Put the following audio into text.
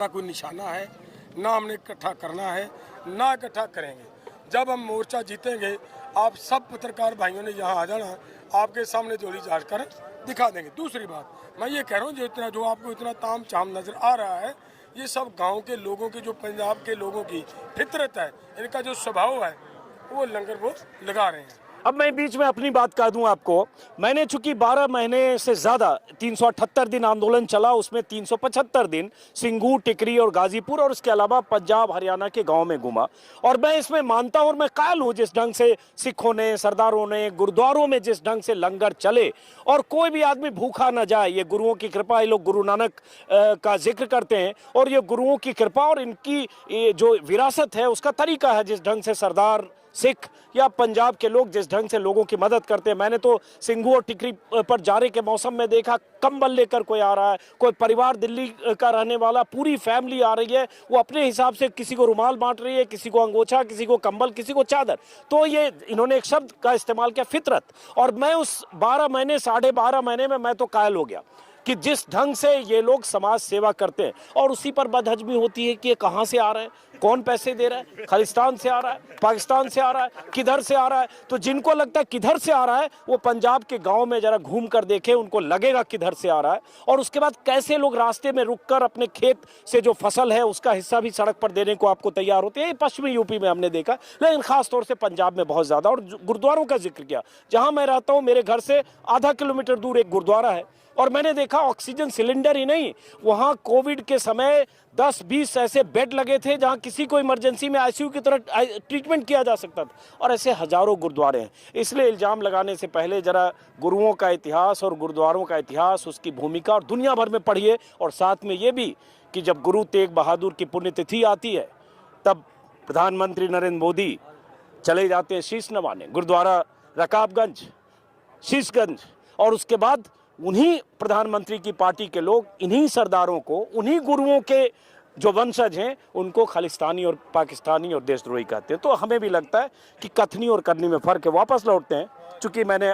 ना कोई निशाना है, ना हमने इकट्ठा करना है, ना इकट्ठा करेंगे। जब हम मोर्चा जीतेंगे, आप सब पत्रकार भाइयों ने यहाँ आ जाना, आपके सामने जोड़ी जांच कर दिखा देंगे। दूसरी बात मैं ये कह रहा हूँ, जो आपको इतना ताम झाम नजर आ रहा है, ये सब गांव के लोगों की, जो पंजाब के लोगों की फितरत है, इनका जो स्वभाव है, वो लंगर वो लगा रहे हैं। अब मैं बीच में अपनी बात कह दूं आपको, मैंने चूंकि 12 महीने से ज़्यादा 378 दिन आंदोलन चला, उसमें 375 दिन सिंगूर, टिकरी और गाजीपुर और उसके अलावा पंजाब हरियाणा के गांव में घूमा। और मैं इसमें मानता हूं और मैं कायल हूं जिस ढंग से सिखों ने, सरदारों ने, गुरुद्वारों में जिस ढंग से लंगर चले और कोई भी आदमी भूखा न जाए। ये गुरुओं की कृपा, ये लोग गुरु नानक का जिक्र करते हैं और ये गुरुओं की कृपा और इनकी जो विरासत है उसका तरीका है, जिस ढंग से सरदार, सिख या पंजाब के लोग जिस ढंग से लोगों की मदद करते हैं। मैंने तो सिंगू और टिकरी पर जारे के मौसम में देखा, कंबल लेकर कोई आ रहा है, कोई परिवार दिल्ली का रहने वाला, पूरी फैमिली आ रही है, वो अपने हिसाब से किसी को रुमाल बांट रही है, किसी को अंगोछा, किसी को कंबल, किसी को चादर। तो ये इन्होंने एक शब्द का इस्तेमाल किया, फितरत। और मैं उस 12 महीने, 12.5 महीने में मैं तो कायल हो गया कि जिस ढंग से ये लोग समाज सेवा करते हैं। और उसी पर बदहजमी होती है कि ये कहां से आ रहे हैं, कौन पैसे दे रहा है, खालिस्तान से आ रहा है, पाकिस्तान से आ रहा है, किधर से आ रहा है। तो जिनको लगता है किधर से आ रहा है, वो पंजाब के गांव में जरा घूम कर देखे, उनको लगेगा किधर से आ रहा है। और उसके बाद कैसे लोग रास्ते में रुककर अपने खेत से जो फसल है उसका हिस्सा भी सड़क पर देने को आपको तैयार होते हैं। ये पश्चिमी यूपी में हमने देखा, लेकिन खासतौर से पंजाब में बहुत ज्यादा। और गुरुद्वारों का जिक्र किया, जहां मैं रहता हूं मेरे घर से आधा किलोमीटर दूर एक गुरुद्वारा है और मैंने देखा ऑक्सीजन सिलेंडर ही नहीं, वहां कोविड के समय 10-20 ऐसे बेड लगे थे जहां किसी को इमरजेंसी में आईसीयू की तरह ट्रीटमेंट किया जा सकता था। और ऐसे हजारों गुरुद्वारे हैं। इसलिए इल्जाम लगाने से पहले जरा गुरुओं का इतिहास और गुरुद्वारों का इतिहास, उसकी भूमिका और दुनिया भर में पढ़िए। और साथ में ये भी कि जब गुरु तेग बहादुर की पुण्यतिथि आती है, तब प्रधानमंत्री नरेंद्र मोदी चले जाते हैं शीश नवाने, गुरुद्वारा रकाबगंज, शीशगंज। और उसके बाद उन्हीं प्रधानमंत्री की पार्टी के लोग इन्हीं सरदारों को, उन्हीं गुरुओं के जो वंशज हैं, उनको खालिस्तानी और पाकिस्तानी और देशद्रोही कहते हैं। तो हमें भी लगता है कि कथनी और करनी में फर्क है। वापस लौटते हैं, चूंकि मैंने